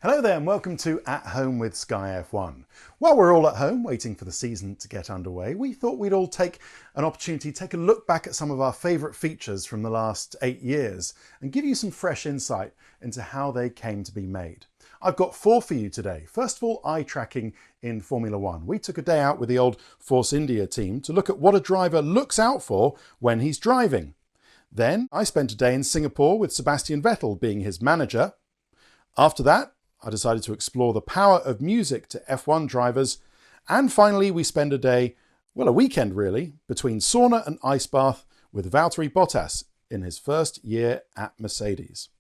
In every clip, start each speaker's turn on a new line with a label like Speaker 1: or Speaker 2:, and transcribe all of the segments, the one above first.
Speaker 1: Hello there and welcome to At Home with Sky F1. While we're all at home waiting for the season to get underway, we thought we'd all take an opportunity to take a look back at some of our favourite features from the last 8 years and give you some fresh insight into how they came to be made. I've got 4 for you today. First of all, eye tracking in Formula One. We took a day out with the old Force India team to look at what a driver looks out for when he's driving. Then I spent a day in Singapore with Sebastian Vettel being his manager. After that, I decided to explore the power of music to F1 drivers. And finally, we spend a day, well, a weekend really, between sauna and ice bath with Valtteri Bottas in his first year at Mercedes.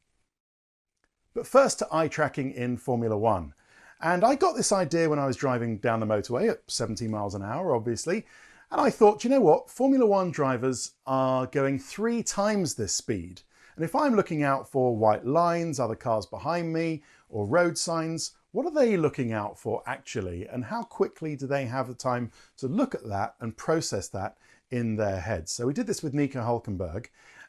Speaker 1: But first to eye tracking in Formula One. And I got this idea when I was driving down the motorway at 70 miles an hour, obviously. And I thought, you know what? Formula One drivers are going 3 times this speed. And if I'm looking out for white lines, other cars behind me, or road signs, what are they looking out for actually? And how quickly do they have the time to look at that and process that in their heads? So we did this with Nico Hülkenberg.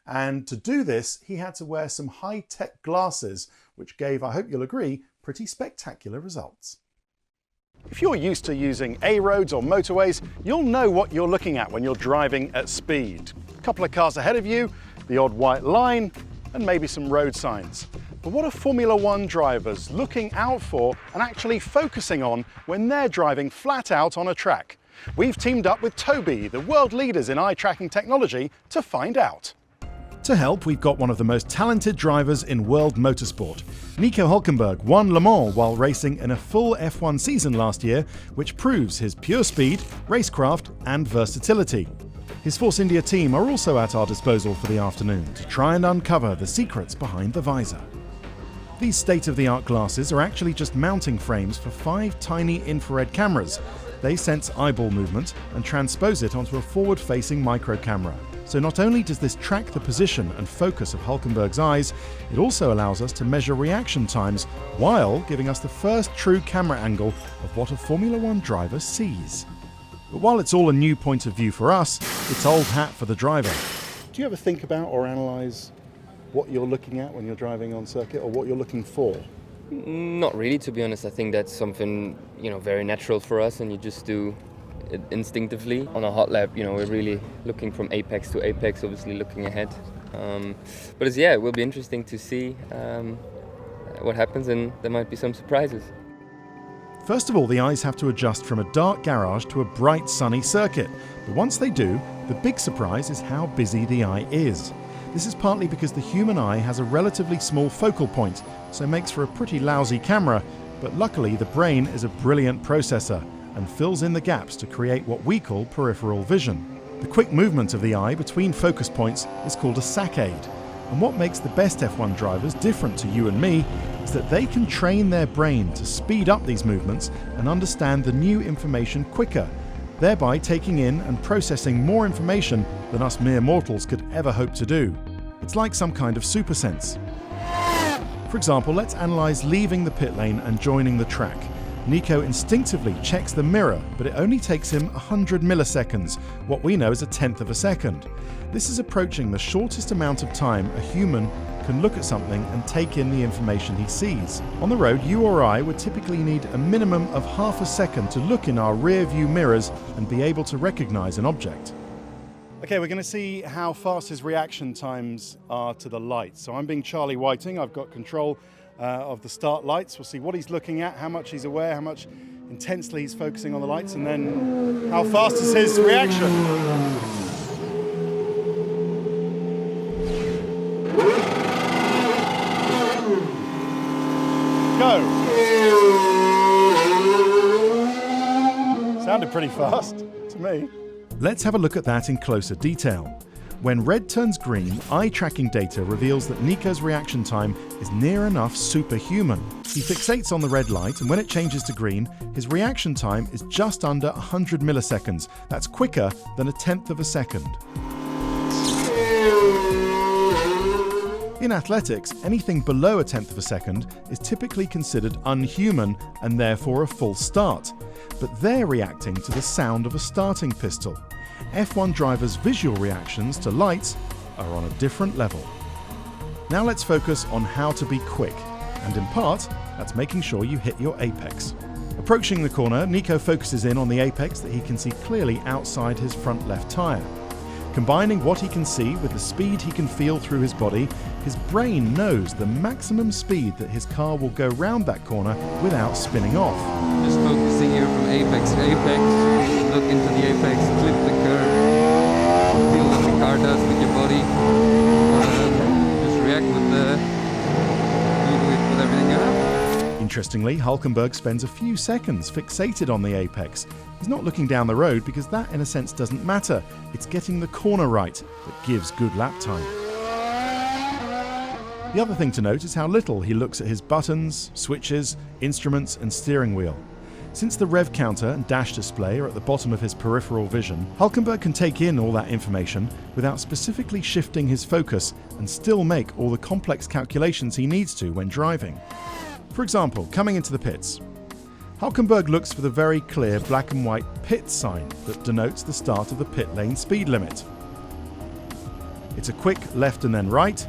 Speaker 1: And to do this, he had to wear some high-tech glasses, which gave, I hope you'll agree, pretty spectacular results. If you're used to using A roads or motorways, you'll know what you're looking at when you're driving at speed. A couple of cars ahead of you, the odd white line, and maybe some road signs. But what are Formula One drivers looking out for and actually focusing on when they're driving flat out on a track? We've teamed up with Tobii, the world leaders in eye tracking technology, to find out. To help, we've got one of the most talented drivers in world motorsport. Nico Hülkenberg won Le Mans while racing in a full F1 season last year, which proves his pure speed, racecraft and versatility. His Force India team are also at our disposal for the afternoon to try and uncover the secrets behind the visor. These state-of-the-art glasses are actually just mounting frames for 5 tiny infrared cameras. They sense eyeball movement and transpose it onto a forward-facing micro camera. So not only does this track the position and focus of Hülkenberg's eyes, it also allows us to measure reaction times while giving us the first true camera angle of what a Formula One driver sees. But while it's all a new point of view for us, it's old hat for the driver. Do you ever think about or analyse what you're looking at when you're driving on circuit, or what you're looking for?
Speaker 2: Not really, to be honest. I think that's something, very natural for us, and you just do it instinctively. On a hot lap, we're really looking from apex to apex, obviously looking ahead. But it will be interesting to see what happens, and there might be some surprises.
Speaker 1: First of all, the eyes have to adjust from a dark garage to a bright sunny circuit. But once they do, the big surprise is how busy the eye is. This is partly because the human eye has a relatively small focal point, so makes for a pretty lousy camera, but luckily the brain is a brilliant processor and fills in the gaps to create what we call peripheral vision. The quick movement of the eye between focus points is called a saccade, and what makes the best F1 drivers different to you and me is that they can train their brain to speed up these movements and understand the new information quicker, thereby taking in and processing more information than us mere mortals could ever hope to do. It's like some kind of supersense. For example, let's analyse leaving the pit lane and joining the track. Nico instinctively checks the mirror, but it only takes him 100 milliseconds, what we know as a tenth of a second. This is approaching the shortest amount of time a human can look at something and take in the information he sees. On the road, you or I would typically need a minimum of half a second to look in our rear view mirrors and be able to recognise an object. Okay, we're going to see how fast his reaction times are to the lights. So I'm being Charlie Whiting, I've got control of the start lights. We'll see what he's looking at, how much he's aware, how much intensely he's focusing on the lights, and then how fast is his reaction. Go! Sounded pretty fast to me. Let's have a look at that in closer detail. When red turns green, eye tracking data reveals that Nico's reaction time is near enough superhuman. He fixates on the red light, and when it changes to green, his reaction time is just under 100 milliseconds. That's quicker than a tenth of a second. In athletics, anything below a tenth of a second is typically considered unhuman and therefore a false start. But they're reacting to the sound of a starting pistol. F1 drivers' visual reactions to lights are on a different level. Now let's focus on how to be quick, and in part, That's making sure you hit your apex. Approaching the corner, Nico focuses in on the apex that he can see clearly outside his front left tyre. Combining what he can see with the speed he can feel through his body, his brain knows the maximum speed that his car will go round that corner without spinning off.
Speaker 3: Just focusing here from apex to apex, look into the apex, clip the curve, feel what the car does with your body, just react with everything you have.
Speaker 1: Interestingly, Hulkenberg spends a few seconds fixated on the apex. He's not looking down the road because that in a sense doesn't matter. It's getting the corner right that gives good lap time. The other thing to note is how little he looks at his buttons, switches, instruments and steering wheel. Since the rev counter and dash display are at the bottom of his peripheral vision, Hulkenberg can take in all that information without specifically shifting his focus and still make all the complex calculations he needs to when driving. For example, coming into the pits, Hulkenberg looks for the very clear black and white pit sign that denotes the start of the pit lane speed limit. It's a quick left and then right,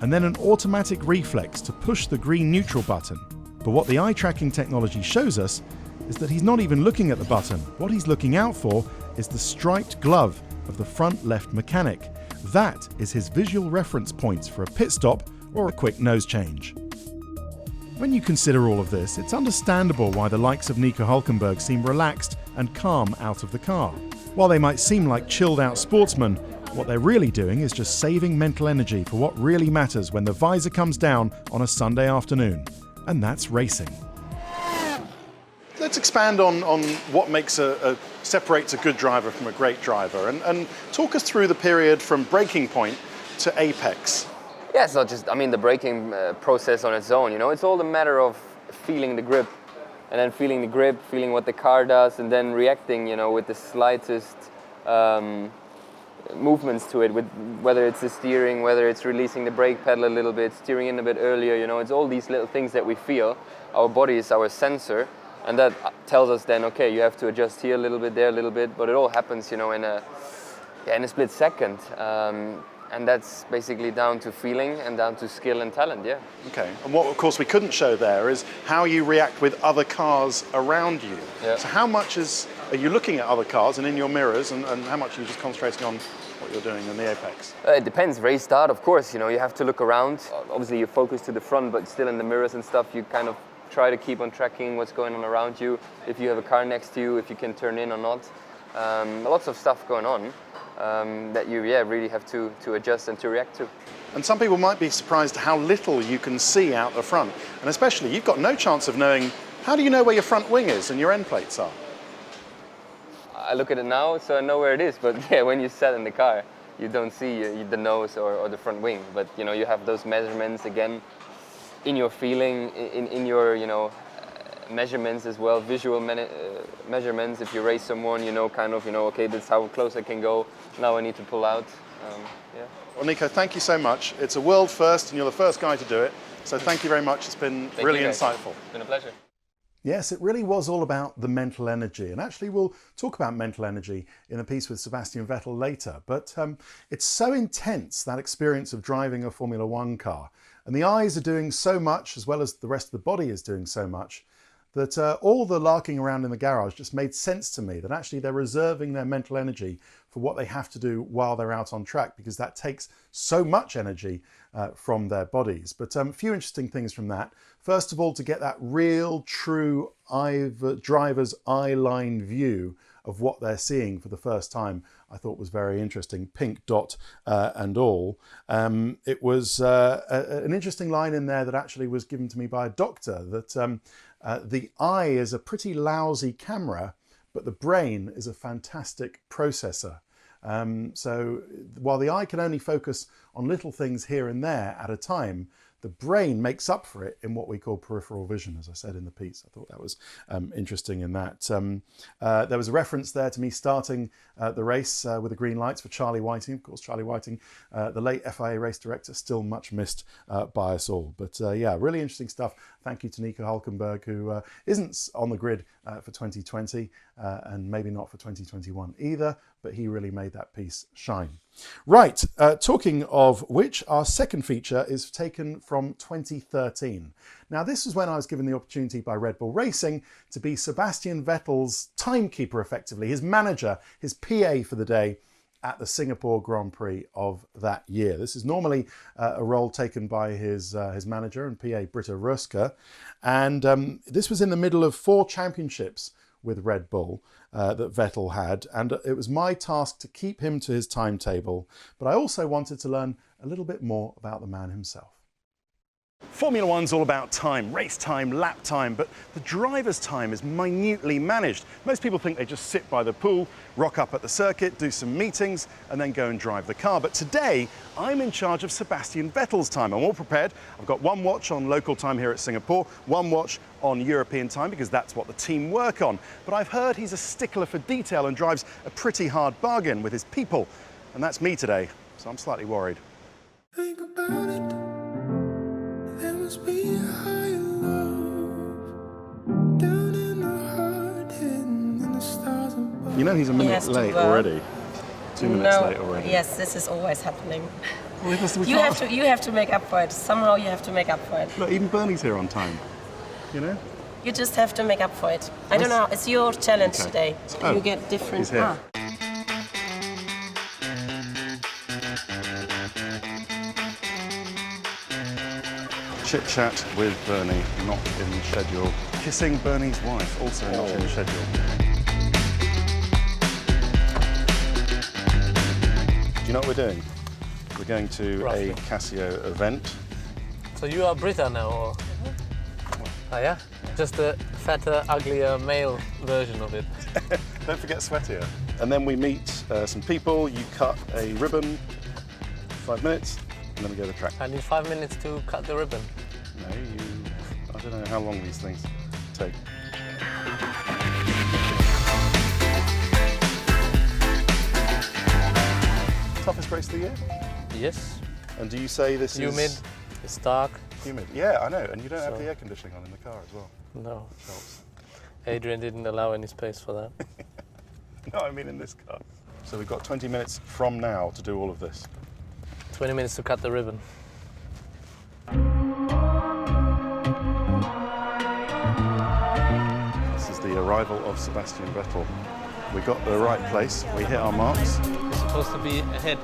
Speaker 1: and then an automatic reflex to push the green neutral button. But what the eye tracking technology shows us is that he's not even looking at the button. What he's looking out for is the striped glove of the front left mechanic. That is his visual reference points for a pit stop or a quick nose change. When you consider all of this, it's understandable why the likes of Nico Hulkenberg seem relaxed and calm out of the car. While they might seem like chilled out sportsmen, what they're really doing is just saving mental energy for what really matters when the visor comes down on a Sunday afternoon. And that's racing.
Speaker 4: Let's expand on what separates a good driver from a great driver, and talk us through the period from breaking point to apex.
Speaker 2: Yeah, it's not just, the braking process on its own, it's all a matter of feeling the grip, and then feeling the grip, feeling what the car does, and then reacting, with the slightest movements to it, with whether it's the steering, whether it's releasing the brake pedal a little bit, steering in a bit earlier, it's all these little things that we feel. Our body is our sensor, and that tells us then, okay, you have to adjust here a little bit, there a little bit, but it all happens, in a split second. And that's basically down to feeling and down to skill and talent, yeah.
Speaker 4: Okay, and what of course we couldn't show there is how you react with other cars around you.
Speaker 2: Yeah.
Speaker 4: So how much are you looking at other cars and in your mirrors, and how much are you just concentrating on what you're doing in the apex?
Speaker 2: It depends. Race start, of course, you have to look around. Obviously you focus to the front, but still in the mirrors and stuff, you kind of try to keep on tracking what's going on around you. If you have a car next to you, if you can turn in or not. Lots of stuff going on. That you really have to adjust and to react to.
Speaker 4: And some people might be surprised how little you can see out the front. And especially, you've got no chance of knowing, how do you know where your front wing is and your end plates are?
Speaker 2: I look at it now, so I know where it is, but yeah, when you sat in the car, you don't see the nose or the front wing. But you have those measurements again in your feeling, in your measurements as well, visual measurements. If you race someone, okay, this is how close I can go. Now I need to pull out. Yeah.
Speaker 4: Well, Nico, thank you so much. It's a world first, and you're the first guy to do it. So thank you very much. It's been really insightful.
Speaker 2: It's been a pleasure.
Speaker 1: Yes, it really was all about the mental energy. And actually, we'll talk about mental energy in a piece with Sebastian Vettel later. But it's so intense, that experience of driving a Formula One car. And the eyes are doing so much, as well as the rest of the body is doing so much, that all the larking around in the garage just made sense to me, that actually they're reserving their mental energy for what they have to do while they're out on track, because that takes so much energy from their bodies. But a few interesting things from that. First of all, to get that real, true driver's eye line view of what they're seeing for the first time, I thought was very interesting, pink dot and all. It was an interesting line in there that actually was given to me by a doctor, that the eye is a pretty lousy camera, but the brain is a fantastic processor. So while the eye can only focus on little things here and there at a time, the brain makes up for it in what we call peripheral vision, as I said in the piece. I thought that was interesting in that. There was a reference there to me starting the race with the green lights for Charlie Whiting. Of course, Charlie Whiting, the late FIA race director, still much missed by us all. But yeah, really interesting stuff. Thank you to Nico Hulkenberg, who isn't on the grid for 2020 and maybe not for 2021 either. but he really made that piece shine. Right, talking of which, our second feature is taken from 2013. Now, this was when I was given the opportunity by Red Bull Racing to be Sebastian Vettel's timekeeper, effectively, his manager, his PA for the day at the Singapore Grand Prix of that year. This is normally a role taken by his manager and PA, Britta Röska, and this was in the middle of 4 championships with Red Bull that Vettel had, and it was my task to keep him to his timetable, but I also wanted to learn a little bit more about the man himself.
Speaker 4: Formula One's all about time, race time, lap time, but the driver's time is minutely managed. Most people think they just sit by the pool, rock up at the circuit, do some meetings, and then go and drive the car. But today, I'm in charge of Sebastian Vettel's time. I'm all prepared. I've got 1 watch on local time here at Singapore, 1 watch on European time, because that's what the team work on. But I've heard he's a stickler for detail and drives a pretty hard bargain with his people. And that's me today, so I'm slightly worried.
Speaker 5: Think about it. There must be a higher love down in the heart, hidden in the stars above.
Speaker 4: You know he's a minute late already. 2 minutes late already.
Speaker 6: Yes, this is always happening.
Speaker 4: We
Speaker 6: You have to make up for it. Somehow you have to make up for it.
Speaker 4: Look, even Bernie's here on time. You know?
Speaker 6: You just have to make up for it. I don't know. It's your challenge today.
Speaker 4: Oh,
Speaker 6: You get different.
Speaker 4: he's here. Chit chat with Bernie, not in schedule. Kissing Bernie's wife, also not in schedule. Do you know what we're doing? We're going to a Casio event.
Speaker 7: So you are Britta now, or? Oh yeah? Just a fatter, uglier male version of it.
Speaker 4: Don't forget sweatier. And then we meet some people, you cut a ribbon, 5 minutes, and then we go to the track.
Speaker 7: I need 5 minutes to cut the ribbon.
Speaker 4: No, I don't know how long these things take. Toughest race of the year?
Speaker 7: Yes.
Speaker 4: And do you say this
Speaker 7: Humid,
Speaker 4: is...
Speaker 7: it's dark.
Speaker 4: Humid. Yeah, I know. And you don't have the air conditioning on in the car as well.
Speaker 7: No.
Speaker 4: Helps.
Speaker 7: Adrian didn't allow any space for that.
Speaker 4: No, I mean in this car. So we've got 20 minutes from now to do all of this.
Speaker 7: 20 minutes to cut the ribbon.
Speaker 4: This is the arrival of Sebastian Vettel. We got the right place. We hit our marks.
Speaker 7: You're supposed to be ahead.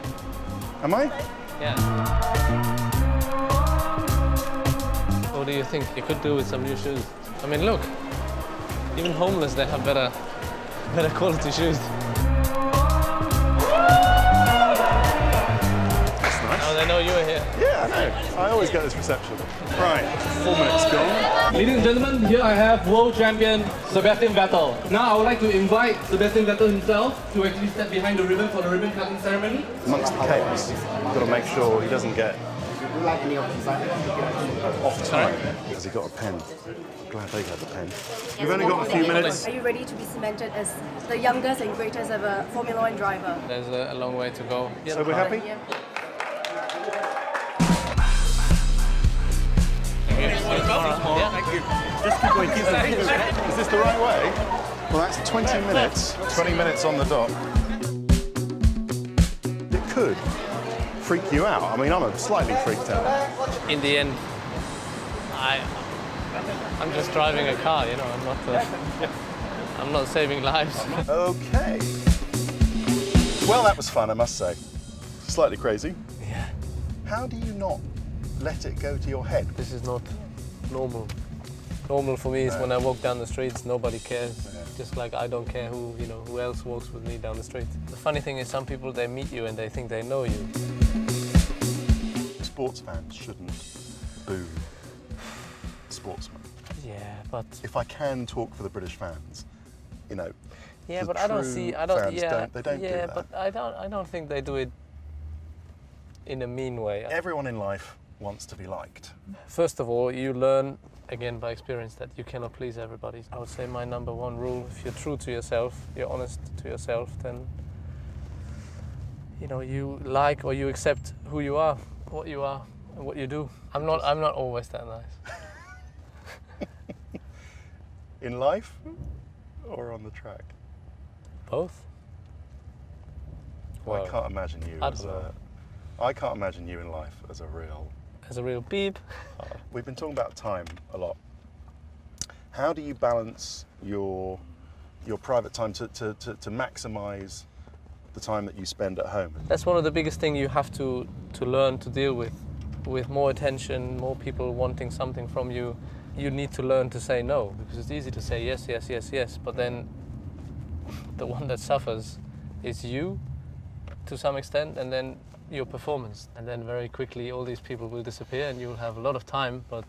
Speaker 4: Am I?
Speaker 7: Yeah. What do you think you could do with some new shoes? I mean, look. Even homeless, they have better quality shoes.
Speaker 4: That's nice.
Speaker 7: Now they know you are here.
Speaker 4: Yeah, I know. I always get this reception. Right, 4 minutes gone.
Speaker 8: Ladies and gentlemen, here I have world champion Sebastian Vettel. Now I would like to invite Sebastian Vettel himself to actually step behind the ribbon for the ribbon cutting ceremony.
Speaker 4: Amongst the chaos, you've got to make sure he doesn't get off time. Has he got a pen? I'm glad they had the pen. We've only got a few minutes.
Speaker 9: Are you ready to be cemented as the youngest and greatest ever Formula One driver?
Speaker 7: There's a long way to go.
Speaker 4: So we're happy?
Speaker 9: Yeah.
Speaker 4: Thank you. Just keep going. Is this the right way? Well, that's 20 minutes. 20 minutes on the dot. It could freak you out. I mean, I'm slightly freaked out.
Speaker 7: In the end, I'm just driving a car, you know. I'm not saving lives.
Speaker 4: Okay. Well, that was fun, I must say. Slightly crazy.
Speaker 7: Yeah.
Speaker 4: How do you not let it go to your head?
Speaker 7: This is not normal. Normal for me is when I walk down the streets, nobody cares. Just like I don't care who else walks with me down the street. The funny thing is, some people, they meet you and they think they know you.
Speaker 4: Sports fans shouldn't boo sportsmen.
Speaker 7: Yeah, but
Speaker 4: If I can talk for the British fans, you know.
Speaker 7: yeah,
Speaker 4: the
Speaker 7: but I don't
Speaker 4: true
Speaker 7: see.
Speaker 4: fans they don't do that.
Speaker 7: but I don't think they do it in a mean way.
Speaker 4: Everyone in life wants to be liked.
Speaker 7: First of all, you learn, again by experience, that you cannot please everybody. I would say my number one rule, if you're true to yourself, you're honest to yourself, then you like or you accept who you are, what you are, and what you do. I'm not always that nice.
Speaker 4: In life or on the track?
Speaker 7: Both.
Speaker 4: Well, I can't imagine you
Speaker 7: I
Speaker 4: as
Speaker 7: don't know.
Speaker 4: I can't imagine you in life as a real...
Speaker 7: As a real beep.
Speaker 4: We've been talking about time a lot. How do you balance your private time to maximise the time that you spend at home?
Speaker 7: That's one of the biggest things you have to learn to deal with more attention, more people wanting something from you. You need to learn to say no, because it's easy to say yes, yes, yes, yes, but then the one that suffers is you to some extent, and then your performance. And then very quickly all these people will disappear and you'll have a lot of time, but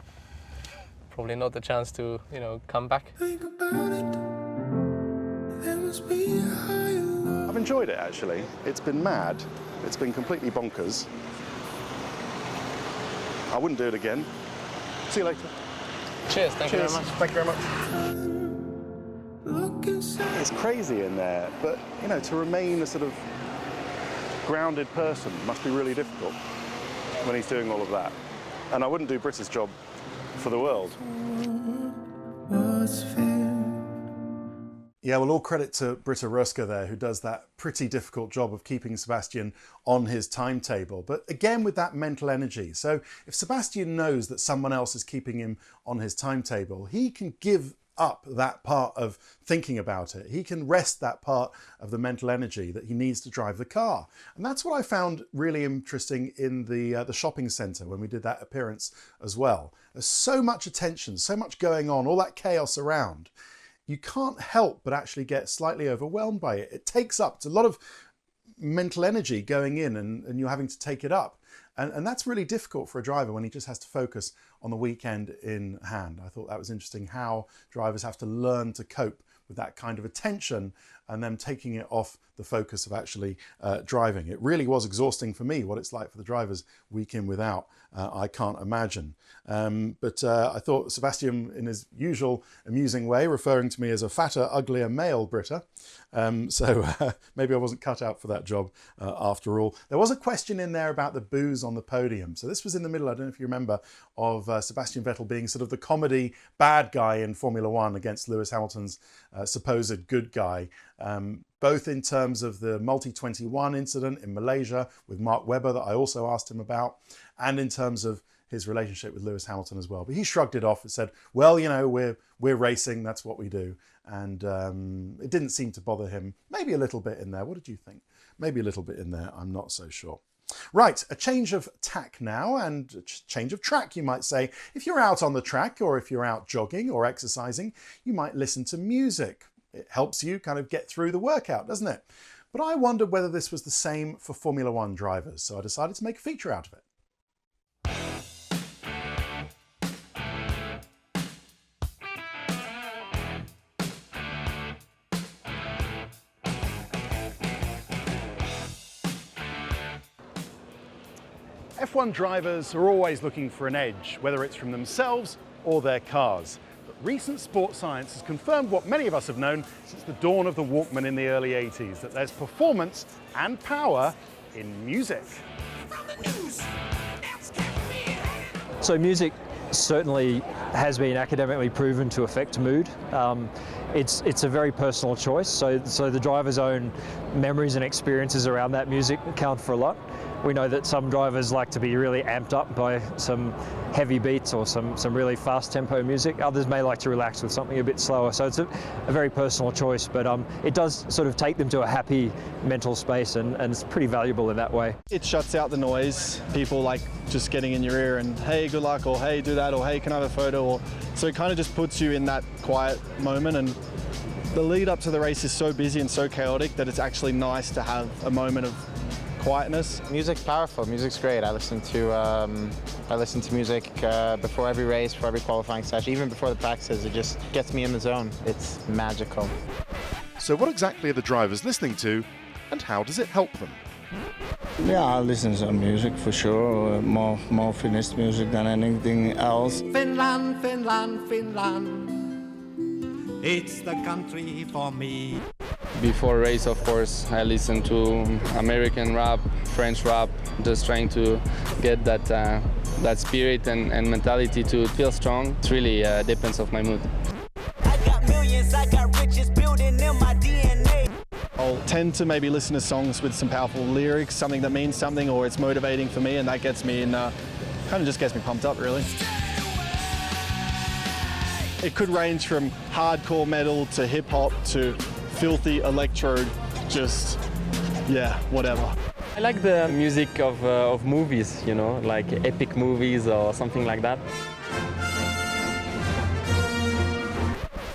Speaker 7: probably not the chance to, you know, come back.
Speaker 5: Think about it. There must be a higher love.
Speaker 4: I've enjoyed it, actually. It's been mad. It's been completely bonkers. I wouldn't do it again. See you later.
Speaker 7: Cheers, thank you very much.
Speaker 4: Thank you very much.
Speaker 5: Look inside.
Speaker 4: It's crazy in there, but, you know, to remain a sort of grounded person must be really difficult when he's doing all of that. And I wouldn't do Britta's job for the world.
Speaker 5: Was fair.
Speaker 1: Yeah, well, all credit to Britta Ruska there, who does that pretty difficult job of keeping Sebastian on his timetable. But again, with that mental energy. So if Sebastian knows that someone else is keeping him on his timetable, he can give up that part of thinking about it. He can rest that part of the mental energy that he needs to drive the car. And that's what I found really interesting in the shopping centre when we did that appearance as well. There's so much attention, so much going on, all that chaos around. You can't help but actually get slightly overwhelmed by it. It takes up, it's a lot of mental energy going in and you're having to take it up. And that's really difficult for a driver when he just has to focus on the weekend in hand. I thought that was interesting how drivers have to learn to cope with that kind of attention and then taking it off the focus of actually driving. It really was exhausting for me. What it's like for the drivers week in, without, I can't imagine. But I thought Sebastian, in his usual amusing way, referring to me as a fatter, uglier male Britta. So maybe I wasn't cut out for that job after all. There was a question in there about the booze on the podium. So this was in the middle, I don't know if you remember, of Sebastian Vettel being sort of the comedy bad guy in Formula One against Lewis Hamilton's supposed good guy. Both in terms of the Multi-21 incident in Malaysia with Mark Webber that I also asked him about, and in terms of his relationship with Lewis Hamilton as well. But he shrugged it off and said, well, you know, we're racing, that's what we do. And it didn't seem to bother him. Maybe a little bit in there. What did you think? Maybe a little bit in there, I'm not so sure. Right, a change of tack now, and a change of track, you might say. If you're out on the track, or if you're out jogging or exercising, you might listen to music. It helps you kind of get through the workout, doesn't it? But I wondered whether this was the same for Formula One drivers, so I decided to make a feature out of it.
Speaker 4: F1 drivers are always looking for an edge, whether it's from themselves or their cars. But recent sports science has confirmed what many of us have known since the dawn of the Walkman in the early 80s, that there's performance and power in music.
Speaker 10: So music certainly has been academically proven to affect mood. It's a very personal choice, so the driver's own memories and experiences around that music count for a lot. We know that some drivers like to be really amped up by some heavy beats or some really fast tempo music. Others may like to relax with something a bit slower. So it's a very personal choice, but it does sort of take them to a happy mental space, and it's pretty valuable in that way.
Speaker 11: It shuts out the noise. People like just getting in your ear and, hey, good luck, or hey, do that, or hey, can I have a photo? So it kind of just puts you in that quiet moment, and the lead up to the race is so busy and so chaotic that it's actually nice to have a moment of quietness.
Speaker 12: Music's powerful. Music's great. I listen to music before every race, before every qualifying session, even before the practices. It just gets me in the zone. It's magical.
Speaker 4: So what exactly are the drivers listening to, and how does it help them?
Speaker 13: Yeah, I listen to some music for sure. More finished music than anything else.
Speaker 14: Finland, Finland, Finland. It's the country for me.
Speaker 2: Before race, of course, I listen to American rap, French rap, just trying to get that spirit and mentality to feel strong. It really depends on my mood.
Speaker 14: I got millions, I got riches building in my DNA.
Speaker 11: I'll tend to maybe listen to songs with some powerful lyrics, something that means something or it's motivating for me, and that gets me in, kind of just gets me pumped up really. It could range from hardcore metal to hip hop to filthy electro, just, yeah, whatever.
Speaker 15: I like the music of movies, you know, like epic movies or something like that.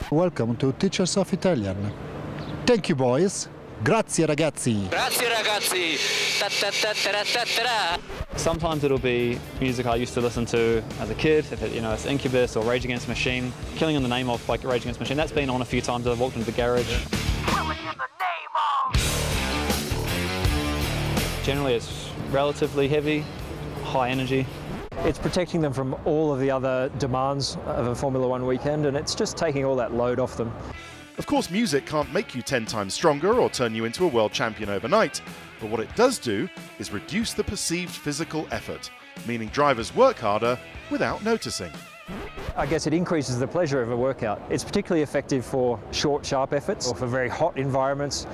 Speaker 16: Welcome to Teachers of Italian. Thank you, boys. Grazie, ragazzi.
Speaker 17: Grazie, ragazzi.
Speaker 18: Sometimes it'll be music I used to listen to as a kid, if it, it's Incubus or Rage Against the Machine. Killing in the Name of, like Rage Against the Machine, that's been on a few times. I've walked into the garage. Generally it's relatively heavy, high energy.
Speaker 10: It's protecting them from all of the other demands of a Formula One weekend, and it's just taking all that load off them.
Speaker 4: Of course, music can't make you 10 times stronger or turn you into a world champion overnight, but what it does do is reduce the perceived physical effort, meaning drivers work harder without noticing.
Speaker 10: I guess it increases the pleasure of a workout. It's particularly effective for short, sharp efforts or for very hot environments.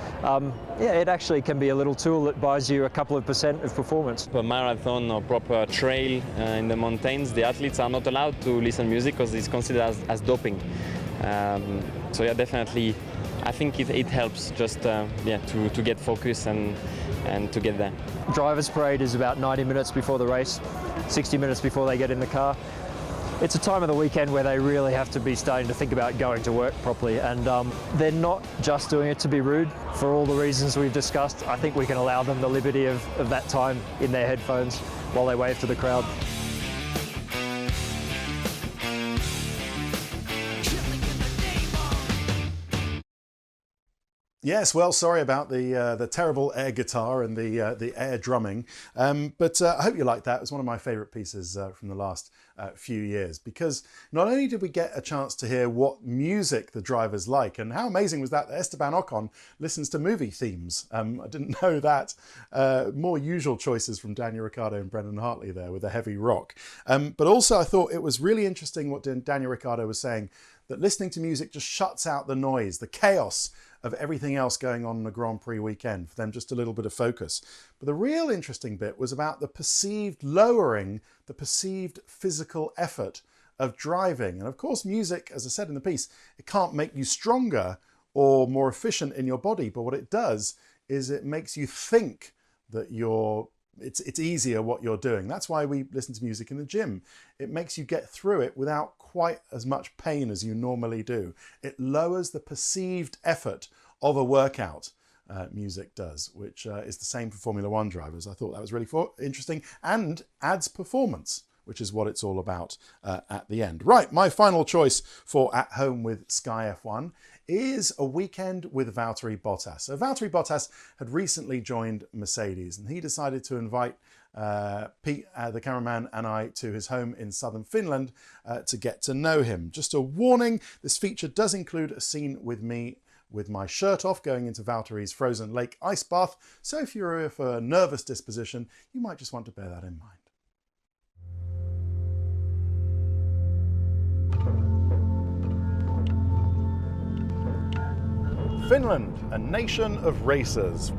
Speaker 10: It actually can be a little tool that buys you a couple of % of performance.
Speaker 15: For a marathon or proper trail in the mountains, the athletes are not allowed to listen to music because it's considered as doping. So yeah, definitely, I think it helps just to get focus and to get there.
Speaker 10: Drivers' parade is about 90 minutes before the race, 60 minutes before they get in the car. It's a time of the weekend where they really have to be starting to think about going to work properly, and they're not just doing it to be rude. For all the reasons we've discussed, I think we can allow them the liberty of that time in their headphones while they wave to the crowd.
Speaker 1: Yes, well, sorry about the terrible air guitar and the air drumming, but I hope you liked that. It was one of my favourite pieces from the last few years, because not only did we get a chance to hear what music the drivers like, and how amazing was that Esteban Ocon listens to movie themes. I didn't know that. More usual choices from Daniel Ricciardo and Brendan Hartley there with the heavy rock. But also I thought it was really interesting what Daniel Ricciardo was saying, that listening to music just shuts out the noise, the chaos of everything else going on a Grand Prix weekend, for them just a little bit of focus. But the real interesting bit was about the perceived lowering, the perceived physical effort of driving. And of course, music, as I said in the piece, it can't make you stronger or more efficient in your body, but what it does is it makes you think that it's easier what you're doing. That's why we listen to music in the gym. It makes you get through it without quite as much pain as you normally do. It lowers the perceived effort of a workout, music does, which is the same for Formula One drivers. I thought that was really interesting, and adds performance, which is what it's all about at the end. Right, my final choice for At Home with Sky F1 is a weekend with Valtteri Bottas. So Valtteri Bottas had recently joined Mercedes, and he decided to invite Pete, the cameraman, and I to his home in southern Finland to get to know him. Just a warning, this feature does include a scene with me with my shirt off going into Valtteri's frozen lake ice bath, so if you're of a nervous disposition, you might just want to bear that in mind. Finland, a nation of racers.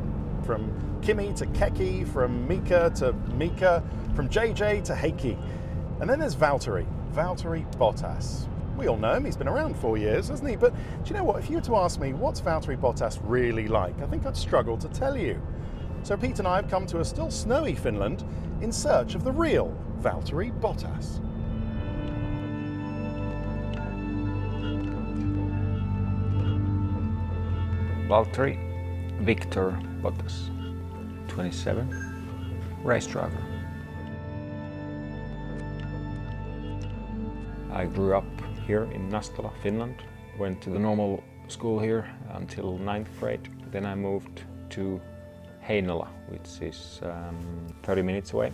Speaker 1: From Kimi to Keki, from Mika to Mika, from JJ to Heikki. And then there's Valtteri Bottas. We all know him, he's been around 4 years, hasn't he? But do you know what, if you were to ask me, what's Valtteri Bottas really like? I think I'd struggle to tell you. So Pete and I have come to a still snowy Finland in search of the real Valtteri Bottas.
Speaker 19: Valtteri Victor Bottas, 27, race driver. I grew up here in Nastala, Finland. Went to the normal school here until 9th grade. Then I moved to Heinola, which is 30 minutes away,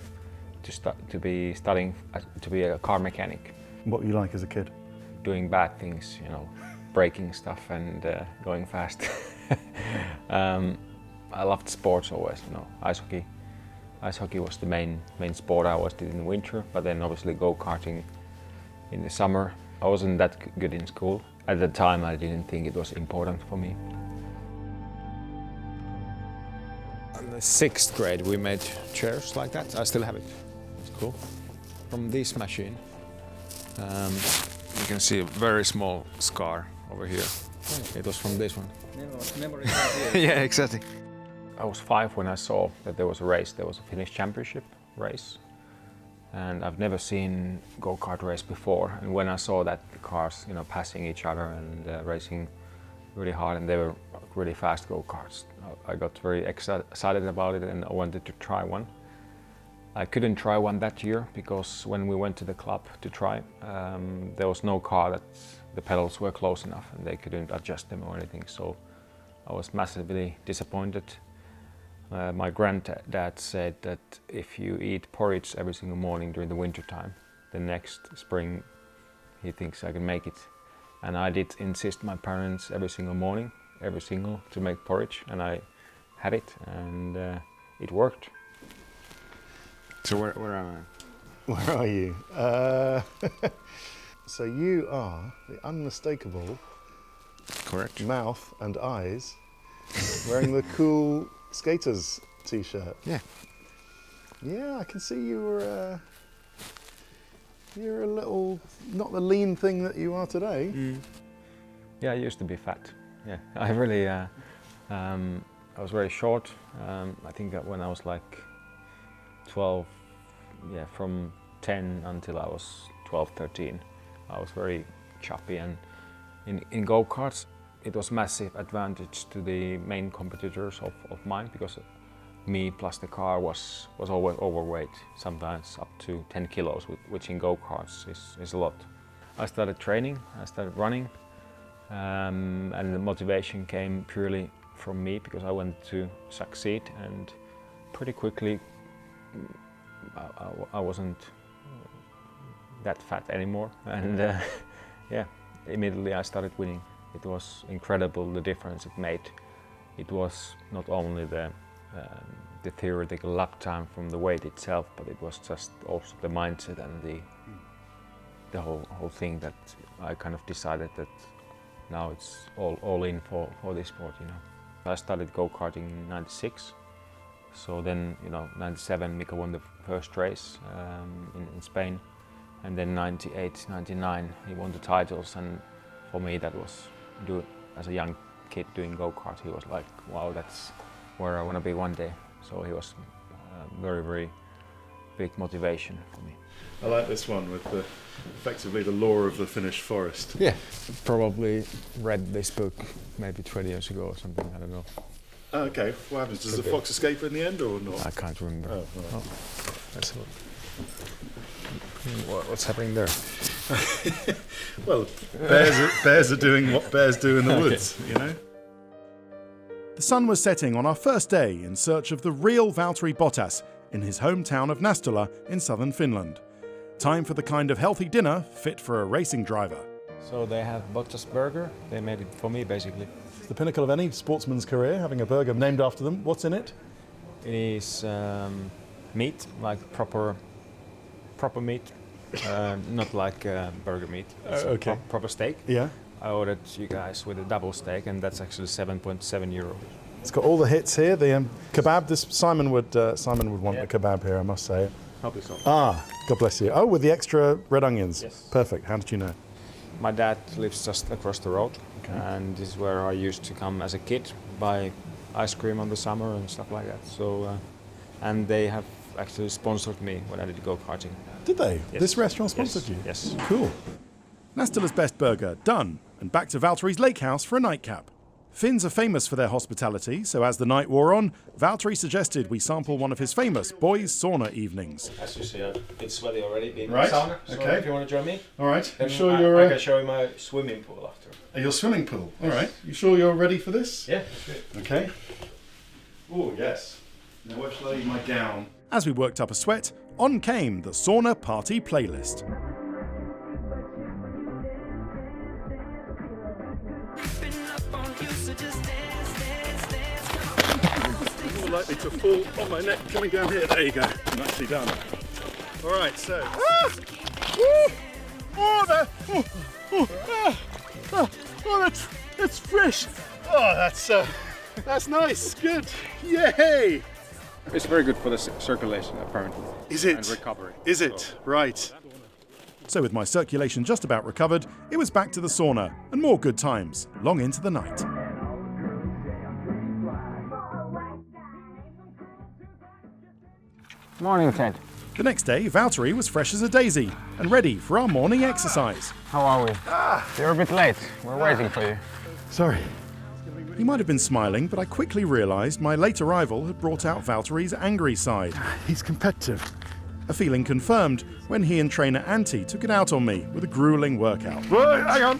Speaker 19: to be studying to be a car mechanic.
Speaker 1: What were you like as a kid?
Speaker 19: Doing bad things, breaking stuff and going fast. I loved sports always, ice hockey. Ice hockey was the main sport I always did in the winter, but then obviously go-karting in the summer. I wasn't that good in school. At the time I didn't think it was important for me. 6th grade we made chairs like that. I still have it. It's cool. From this machine, you can see a very small scar over here. It was from this one. Yeah, exactly. I was 5 when I saw that there was a race. There was a Finnish championship race. And I've never seen go-kart race before. And when I saw that the cars, passing each other and racing really hard, and they were really fast go-karts, I got very excited about it and I wanted to try one. I couldn't try one that year because when we went to the club to try, there was no car that the pedals were close enough and they couldn't adjust them or anything. So I was massively disappointed. My granddad said that if you eat porridge every single morning during the winter time, the next spring he thinks I can make it. And I did insist my parents every single morning, to make porridge, and I had it, and it worked. So where am I?
Speaker 1: Where are you? So you are the unmistakable
Speaker 19: correct
Speaker 1: mouth and eyes wearing the cool skaters t-shirt.
Speaker 19: Yeah.
Speaker 1: Yeah, I can see you're a little, not the lean thing that you are today.
Speaker 19: Yeah, I used to be fat. Yeah, I really, I was very short. I think that when I was like 12, yeah, from 10 until I was 12, 13, I was very choppy, and in go-karts it was massive advantage to the main competitors of mine, because me plus the car was always overweight, sometimes up to 10 kilos, which in go-karts is a lot. I started training, I started running, and the motivation came purely from me because I wanted to succeed, and pretty quickly I wasn't that fat anymore, and yeah, immediately I started winning. It was incredible the difference it made. It was not only the theoretical lap time from the weight itself, but it was just also the mindset and the whole thing that I kind of decided that now it's all in for this sport, I started go-karting in '96, so then '97 Mika won the first race in Spain, and then '98, '99 he won the titles, and for me that was, as a young kid doing go-kart, he was like, wow, that's where I want to be one day. So he was very, very big motivation for me.
Speaker 4: I like this one with effectively the law of the Finnish forest.
Speaker 19: Yeah, probably read this book maybe 20 years ago or something, I don't know.
Speaker 4: Okay, what happens? Does the fox escape in the end or not?
Speaker 19: I can't remember.
Speaker 4: Oh, right.
Speaker 19: Let's look. What's happening there?
Speaker 4: Well, bears are doing what bears do in the woods, The sun was setting on our first day in search of the real Valtteri Bottas in his hometown of Nastula in southern Finland. Time for the kind of healthy dinner fit for a racing driver.
Speaker 19: So they have Bottas burger. They made it for me, basically.
Speaker 1: It's the pinnacle of any sportsman's career, having a burger named after them. What's in it?
Speaker 19: It is meat, like proper meat, not like burger meat. It's
Speaker 1: okay.
Speaker 19: Proper steak.
Speaker 1: Yeah.
Speaker 19: I ordered you guys with a double steak, and that's actually €7.7.
Speaker 1: It's got all the hits here. The kebab. Simon would want the kebab here, I must say.
Speaker 19: Help yourself.
Speaker 1: Ah, God bless you. Oh, with the extra red onions.
Speaker 19: Yes.
Speaker 1: Perfect. How did you know?
Speaker 19: My dad lives just across the road, and this is where I used to come as a kid, buy ice cream on the summer and stuff like that. So, and they have actually sponsored me when I did go-karting.
Speaker 1: Did they?
Speaker 19: Yes.
Speaker 1: This restaurant sponsored you?
Speaker 19: Yes.
Speaker 1: Cool. Nastula's best burger, done, and back to Valtteri's lake house for a nightcap. Finns are famous for their hospitality, so as the night wore on, Valtteri suggested we sample one of his famous boys' sauna evenings.
Speaker 19: As you see, I'm a bit sweaty already being
Speaker 1: Right,
Speaker 19: in the sauna, so
Speaker 1: okay.
Speaker 19: if you want to join me.
Speaker 1: All right,
Speaker 19: then
Speaker 1: you sure you're...
Speaker 19: I can show you my swimming pool after.
Speaker 1: Your swimming pool, all right. You sure you're ready for this?
Speaker 19: Yeah, that's good.
Speaker 1: Okay. Oh, yes. Now where shall I leave my gown? As we worked up a sweat, on came the sauna party playlist. More likely to fall on my neck coming down here. There you go. I'm actually done. All right, so. That's fresh. Oh, that's nice. Good. Yay!
Speaker 17: It's very good for the circulation, apparently.
Speaker 4: Is it?
Speaker 17: And recovery.
Speaker 4: Is it? Right. So with my circulation just about recovered, it was back to the sauna and more good times, long into the night.
Speaker 19: Morning, Ted.
Speaker 4: The next day, Valtteri was fresh as a daisy and ready for our morning exercise.
Speaker 19: How are we? You're a bit late. We're waiting for you.
Speaker 4: Sorry. He might have been smiling, but I quickly realised my late arrival had brought out Valtteri's angry side.
Speaker 1: He's competitive.
Speaker 4: A feeling confirmed when he and trainer Antti took it out on me with a gruelling workout.
Speaker 1: Hang on.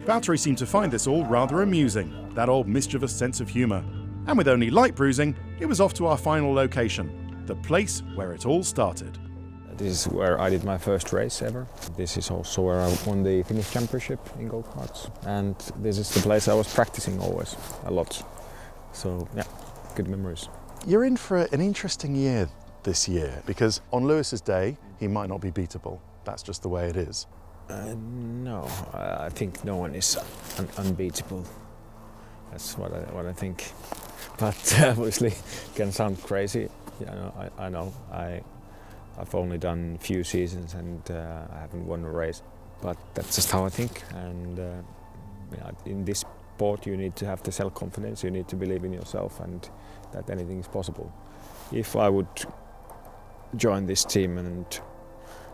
Speaker 4: Valtteri seemed to find this all rather amusing, that old mischievous sense of humour. And with only light bruising, it was off to our final location, the place where it all started.
Speaker 19: This is where I did my first race ever. This is also where I won the Finnish championship in go-karts. And this is the place I was practicing always, a lot. So yeah, good memories.
Speaker 1: You're in for an interesting year this year, because on Lewis's day, he might not be beatable. That's just the way it is.
Speaker 19: No, I think no one is unbeatable. That's what I think. But obviously, can sound crazy. Yeah, I know. I've only done a few seasons and I haven't won a race. But that's just how I think. And in this sport, you need to have the self-confidence. You need to believe in yourself and that anything is possible. If I would join this team and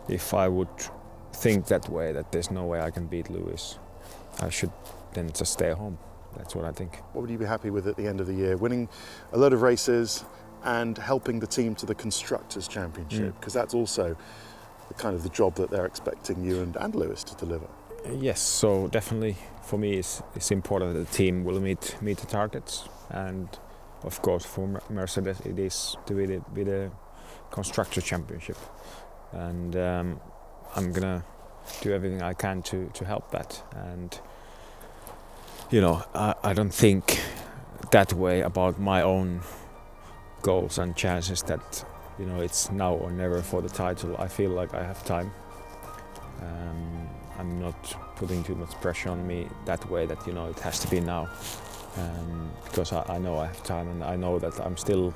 Speaker 19: if I would think that way, that there's no way I can beat Lewis, I should then just stay home. That's what I think.
Speaker 1: What would you be happy with at the end of the year? Winning a load of races and helping the team to the Constructors' Championship, because that's also the kind of the job that they're expecting you and Lewis to deliver.
Speaker 19: Yes, so definitely for me it's important that the team will meet the targets, and of course for Mercedes it is to be the Constructors' Championship, and I'm gonna do everything I can to help that. And you know, I don't think that way about my own goals and chances, that you know it's now or never for the title. I feel like I have time. I'm not putting too much pressure on me that way, that you know it has to be now, because I know I have time, and I know that I'm still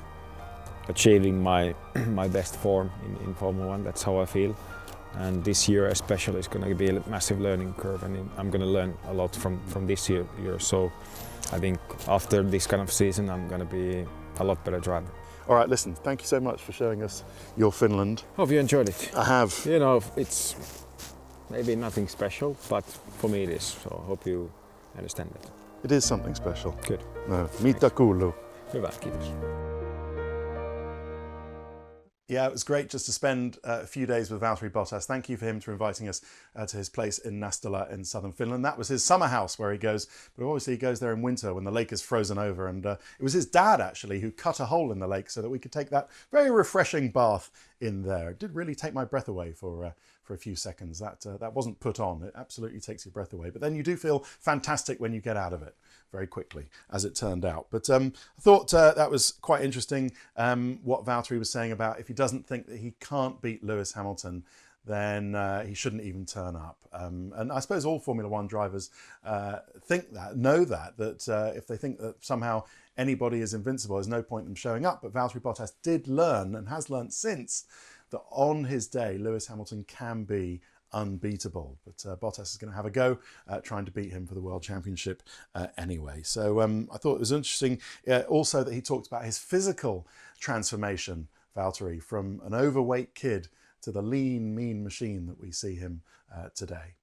Speaker 19: achieving my best form in Formula 1. That's how I feel. And this year especially is going to be a massive learning curve, and I'm going to learn a lot from this year. So I think after this kind of season I'm going to be a lot better driver.
Speaker 1: All right, listen, thank you so much for showing us your Finland.
Speaker 19: Hope you enjoyed it.
Speaker 1: I have.
Speaker 19: You know, it's maybe nothing special, but for me it is, so I hope you understand that.
Speaker 1: It is something special.
Speaker 19: Good.
Speaker 1: No, mitä kuuluu?
Speaker 19: Hyvä, kiitos.
Speaker 4: Yeah, it was great just to spend a few days with Valtteri Bottas. Thank you for him for inviting us to his place in Nastala in southern Finland. That was his summer house where he goes, but obviously he goes there in winter when the lake is frozen over. And it was his dad, actually, who cut a hole in the lake so that we could take that very refreshing bath in there. It did really take my breath away for a few seconds. That wasn't put on. It absolutely takes your breath away. But then you do feel fantastic when you get out of it very quickly, as it turned out. But I thought that was quite interesting, what Valtteri was saying about if he doesn't think that he can't beat Lewis Hamilton, then he shouldn't even turn up. And I suppose all Formula One drivers think that, know that if they think that somehow anybody is invincible, there's no point in them showing up. But Valtteri Bottas did learn, and has learned since, that on his day, Lewis Hamilton can be unbeatable. But Bottas is going to have a go trying to beat him for the World Championship anyway. So I thought it was interesting also that he talked about his physical transformation, Valtteri, from an overweight kid to the lean, mean machine that we see him today.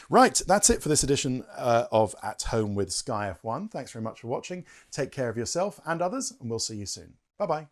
Speaker 4: Right, that's it for this edition of At Home with Sky F1. Thanks very much for watching. Take care of yourself and others, and we'll see you soon. Bye-bye.